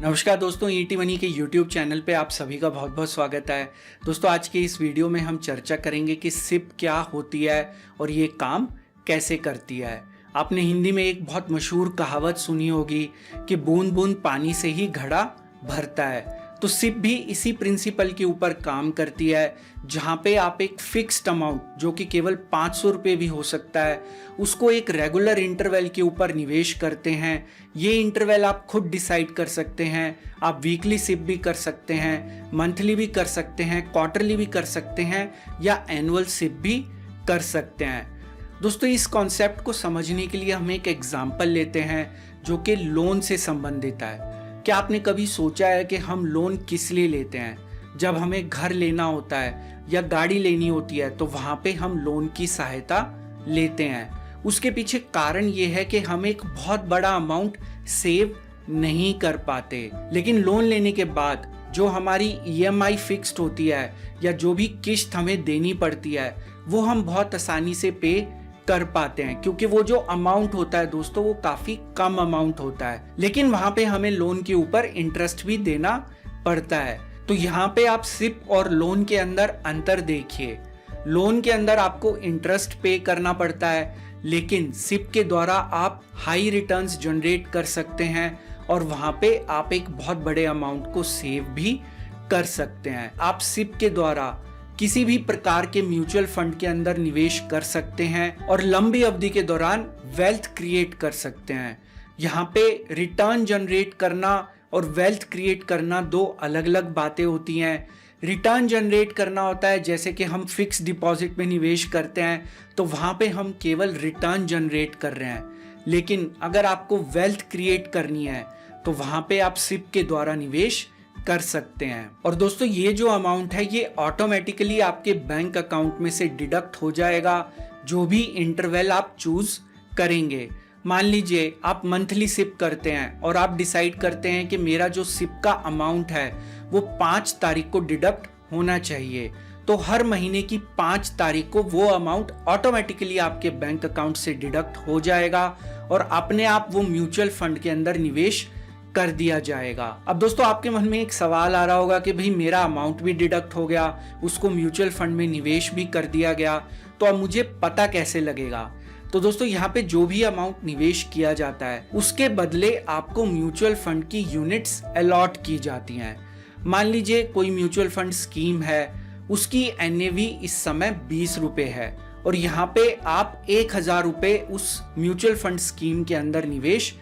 नमस्कार दोस्तों, ET money के यूट्यूब चैनल पे आप सभी का बहुत बहुत स्वागत है। दोस्तों आज के इस वीडियो में हम चर्चा करेंगे कि सिप क्या होती है और ये काम कैसे करती है। आपने हिंदी में एक बहुत मशहूर कहावत सुनी होगी कि बूंद बूंद पानी से ही घड़ा भरता है। तो सिप भी इसी प्रिंसिपल के ऊपर काम करती है, जहाँ पे आप एक फिक्स्ड अमाउंट जो कि केवल 500 रुपये भी हो सकता है, उसको एक रेगुलर इंटरवल के ऊपर निवेश करते हैं। ये इंटरवल आप खुद डिसाइड कर सकते हैं। आप वीकली सिप भी कर सकते हैं, मंथली भी कर सकते हैं, क्वार्टरली भी कर सकते हैं या एनुअल सिप भी कर सकते हैं। दोस्तों इस कॉन्सेप्ट को समझने के लिए हम एक एग्जाम्पल लेते हैं जो कि लोन से संबंधित है। क्या आपने कभी सोचा है कि हम लोन किस लिए लेते हैं? जब हमें घर लेना होता है या गाड़ी लेनी होती है तो वहाँ पे हम लोन की सहायता लेते हैं। उसके पीछे कारण ये है कि हम एक बहुत बड़ा अमाउंट सेव नहीं कर पाते, लेकिन लोन लेने के बाद जो हमारी ईएमआई फिक्स्ड होती है या जो भी किस्त हमें देनी पड़ती है वो हम बहुत आसानी से पे कर पाते हैं, क्योंकि वो जो अमाउंट होता है दोस्तों वो काफी कम अमाउंट होता है, लेकिन वहां पे हमें लोन के ऊपर इंटरेस्ट भी देना पड़ता है। तो यहाँ पे आप सिप और लोन के अंदर अंतर देखिए। लोन के अंदर आपको इंटरेस्ट पे करना पड़ता है, लेकिन सिप के द्वारा आप हाई रिटर्न्स जनरेट कर सकते हैं और वहां पे आप एक बहुत बड़े अमाउंट को सेव भी कर सकते हैं। आप सिप के द्वारा किसी भी प्रकार के म्यूचुअल फंड के अंदर निवेश कर सकते हैं और लंबी अवधि के दौरान वेल्थ क्रिएट कर सकते हैं। यहाँ पे रिटर्न जनरेट करना और वेल्थ क्रिएट करना दो अलग अलग बातें होती हैं। रिटर्न जनरेट करना होता है जैसे कि हम फिक्स डिपॉजिट में निवेश करते हैं तो वहाँ पे हम केवल रिटर्न जनरेट कर रहे हैं, लेकिन अगर आपको वेल्थ क्रिएट करनी है तो वहाँ पे आप सिप के द्वारा निवेश कर सकते हैं। और दोस्तों ये जो अमाउंट है ये ऑटोमेटिकली आपके बैंक अकाउंट में से डिडक्ट हो जाएगा जो भी इंटरवल आप चूज करेंगे। मान लीजिए आप मंथली सिप करते हैं और आप डिसाइड करते हैं कि मेरा जो सिप का अमाउंट है वो 5 तारीख को डिडक्ट होना चाहिए, तो हर महीने की 5 तारीख को वो अमाउंट ऑटोमेटिकली आपके बैंक अकाउंट से डिडक्ट हो जाएगा और अपने आप वो म्यूचुअल फंड के अंदर निवेश कर दिया जाएगा। अब दोस्तों आपके मन में एक सवाल आ रहा होगा कि भाई मेरा अमाउंट भी डिडक्ट हो गया, उसको म्यूचुअल फंड में निवेश भी कर दिया गया, तो अब मुझे पता कैसे लगेगा? तो दोस्तों यहाँ पे जो भी अमाउंट निवेश किया जाता है उसके बदले आपको म्यूचुअल फंड की यूनिट्स अलॉट की जाती हैं। मान लीजिए कोई म्यूचुअल फंड स्कीम है, उसकी एनएवी इस समय 20 रुपए है और यहाँ पे आप 1000 रुपए उस म्यूचुअल फंड स्कीम के अंदर निवेश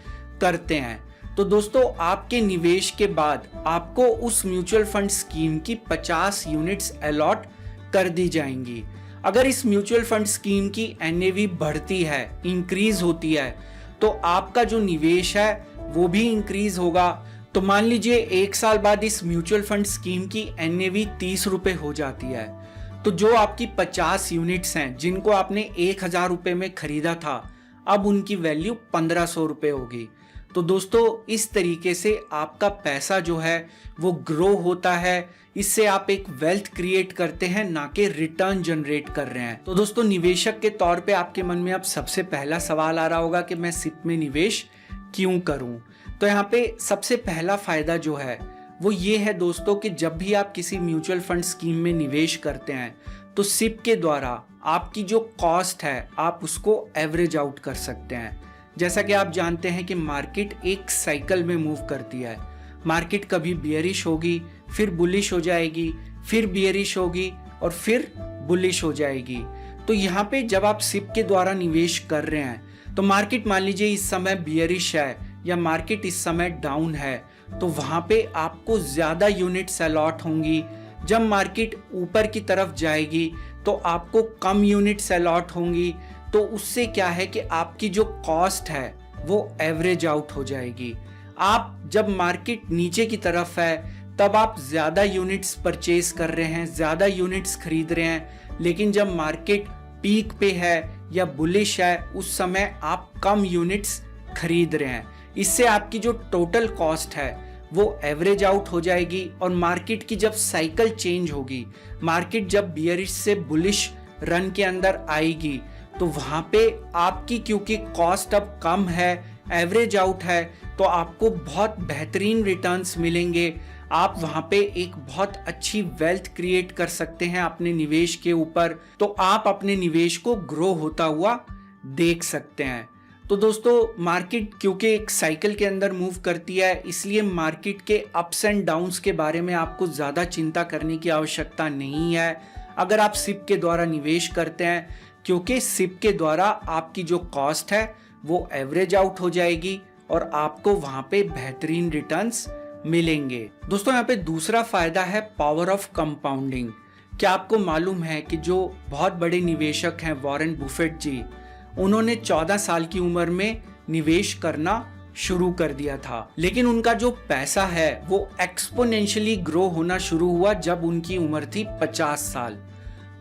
करते हैं। तो दोस्तों आपके निवेश के बाद आपको उस म्यूचुअल फंड स्कीम की 50 यूनिट्स अलॉट कर दी जाएंगी। अगर इस म्यूचुअल फंड स्कीम की एनएवी बढ़ती है, इंक्रीज होती है, तो आपका जो निवेश है वो भी इंक्रीज होगा। तो मान लीजिए 1 साल बाद इस म्यूचुअल फंड स्कीम की एनएवी 30 रुपए हो जाती है, तो जो आपकी 50 यूनिट्स हैं जिनको आपने 1000 रुपए में खरीदा था, अब उनकी वैल्यू 1500 रुपए होगी। तो दोस्तों इस तरीके से आपका पैसा जो है वो ग्रो होता है। इससे आप एक वेल्थ क्रिएट करते हैं, ना कि रिटर्न जनरेट कर रहे हैं। तो दोस्तों निवेशक के तौर पे आपके मन में अब सबसे पहला सवाल आ रहा होगा कि मैं सिप में निवेश क्यों करूं? तो यहाँ पे सबसे पहला फायदा जो है वो ये है दोस्तों कि जब भी आप किसी म्यूचुअल फंड स्कीम में निवेश करते हैं तो सिप के द्वारा आपकी जो कॉस्ट है आप उसको एवरेज आउट कर सकते हैं। जैसा कि आप जानते हैं कि मार्केट एक साइकिल में मूव करती है। मार्केट कभी बियरिश होगी, फिर बुलिश हो जाएगी, फिर बियरिश होगी और फिर बुलिश हो जाएगी। तो यहाँ पे जब आप सिप के द्वारा निवेश कर रहे हैं तो मार्केट मान लीजिए इस समय बियरिश है या मार्केट इस समय डाउन है, तो वहाँ पे आपको ज़्यादा यूनिट्स अलॉट होंगी। जब मार्केट ऊपर की तरफ जाएगी तो आपको कम यूनिट्स अलॉट होंगी। तो उससे क्या है कि आपकी जो कॉस्ट है वो एवरेज आउट हो जाएगी। आप जब मार्केट नीचे की तरफ है तब आप ज़्यादा यूनिट्स परचेज कर रहे हैं, ज़्यादा यूनिट्स खरीद रहे हैं, लेकिन जब मार्केट पीक पे है या बुलिश है उस समय आप कम यूनिट्स खरीद रहे हैं। इससे आपकी जो टोटल कॉस्ट है वो एवरेज आउट हो जाएगी और मार्केट की जब साइकिल चेंज होगी, मार्केट जब बियरिश से बुलिश रन के अंदर आएगी, तो वहां पे आपकी क्योंकि कॉस्ट अब कम है एवरेज आउट है तो आपको बहुत बेहतरीन रिटर्न्स मिलेंगे। आप वहां पे एक बहुत अच्छी वेल्थ क्रिएट कर सकते हैं अपने निवेश के ऊपर। तो आप अपने निवेश को ग्रो होता हुआ देख सकते हैं। तो दोस्तों, मार्केट क्योंकि एक साइकिल के अंदर मूव करती है, इसलिए मार्केट के अप्स एंड डाउन्स के बारे में आपको ज़्यादा चिंता करने की आवश्यकता नहीं है अगर आप सिप के द्वारा निवेश करते हैं, क्योंकि सिप के द्वारा आपकी जो कॉस्ट है वो एवरेज आउट हो जाएगी और आपको वहां पे बेहतरीन रिटर्न्स मिलेंगे। दोस्तों, यहाँ पे दूसरा फायदा है पावर ऑफ कंपाउंडिंग। क्या आपको मालूम है कि जो बहुत बड़े निवेशक हैं वॉरेन बुफेट जी, उन्होंने 14 साल की उम्र में निवेश करना शुरू कर दिया था, लेकिन उनका जो पैसा है वो एक्सपोनेंशियली ग्रो होना शुरू हुआ जब उनकी उम्र थी 50 साल।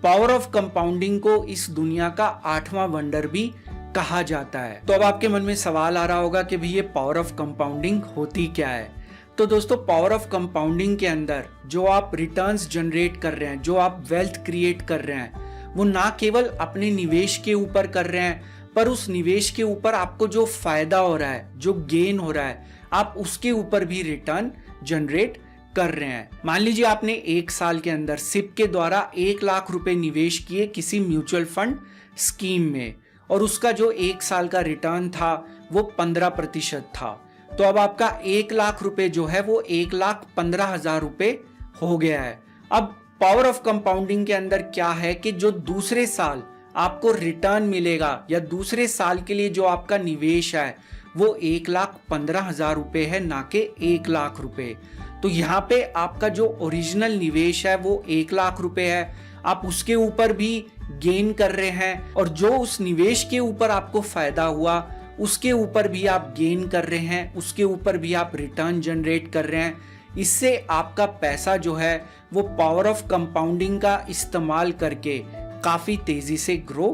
पावर ऑफ कंपाउंडिंग को इस दुनिया का 8वां वंडर भी कहा जाता है। तो अब आपके मन में सवाल आ रहा होगा कि भाई ये पावर ऑफ कंपाउंडिंग होती क्या है। तो दोस्तों, पावर ऑफ कंपाउंडिंग के अंदर जो आप रिटर्न्स जनरेट कर रहे हैं, जो आप वेल्थ क्रिएट कर रहे हैं, वो ना केवल अपने निवेश के ऊपर कर रहे हैं, पर उस निवेश के ऊपर आपको जो फायदा हो रहा है, जो गेन हो रहा है, आप उसके ऊपर भी रिटर्न जनरेट कर रहे हैं। मान लीजिए आपने 1 साल के अंदर सिप के द्वारा 1 लाख रुपए निवेश किए किसी म्यूचुअल फंड स्कीम में, और उसका जो 1 साल का रिटर्न था वो 15% था। तो अब आपका 1 लाख रुपए जो है वो 1,15,000 रुपए हो गया है। अब पावर ऑफ कंपाउंडिंग के अंदर क्या है कि जो दूसरे साल आपको रिटर्न मिलेगा या दूसरे साल के लिए जो आपका निवेश है वो 1,15,000 रुपए है, ना कि 1 लाख रुपए। तो यहाँ पे आपका जो ओरिजिनल निवेश है वो 1 लाख रुपए है, आप उसके ऊपर भी गेन कर रहे हैं, और जो उस निवेश के ऊपर आपको फायदा हुआ उसके ऊपर भी आप गेन कर रहे हैं, उसके ऊपर भी आप रिटर्न जनरेट कर रहे हैं। इससे आपका पैसा जो है वो पावर ऑफ कंपाउंडिंग का इस्तेमाल करके काफी तेजी से ग्रो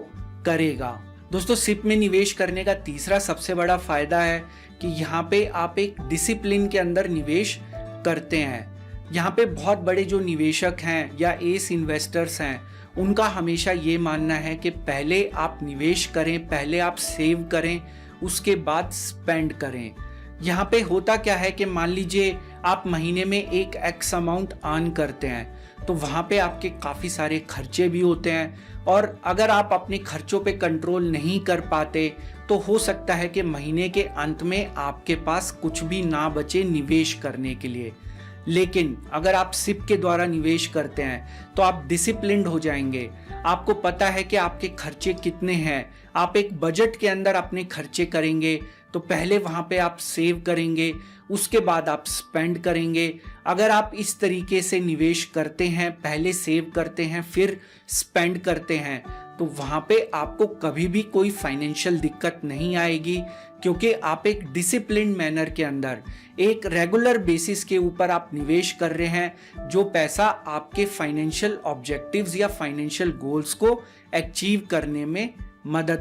करेगा। दोस्तों, सिप में निवेश करने का तीसरा सबसे बड़ा फायदा है कि यहाँ पे आप एक डिसिप्लिन के अंदर निवेश करते हैं। यहाँ पे बहुत बड़े जो निवेशक हैं या एस इन्वेस्टर्स हैं, उनका हमेशा ये मानना है कि पहले आप निवेश करें, पहले आप सेव करें, उसके बाद स्पेंड करें। यहाँ पे होता क्या है कि मान लीजिए आप महीने में एक एक्स अमाउंट अर्न करते हैं, तो वहाँ पे आपके काफ़ी सारे खर्चे भी होते हैं, और अगर आप अपने खर्चों पे कंट्रोल नहीं कर पाते तो हो सकता है कि महीने के अंत में आपके पास कुछ भी ना बचे निवेश करने के लिए। लेकिन अगर आप सिप के द्वारा निवेश करते हैं तो आप डिसिप्लिन्ड हो जाएंगे। आपको पता है कि आपके खर्चे कितने हैं, आप एक बजट के अंदर अपने खर्चे करेंगे। तो पहले वहाँ पे आप सेव करेंगे, उसके बाद आप स्पेंड करेंगे। अगर आप इस तरीके से निवेश करते हैं, पहले सेव करते हैं फिर स्पेंड करते हैं, तो वहाँ पे आपको कभी भी कोई फाइनेंशियल दिक्कत नहीं आएगी, क्योंकि आप एक डिसिप्लिन्ड मैनर के अंदर एक रेगुलर बेसिस के ऊपर आप निवेश कर रहे हैं, जो पैसा आपके फाइनेंशियल ऑब्जेक्टिव्स या फाइनेंशियल गोल्स को अचीव करने में मदद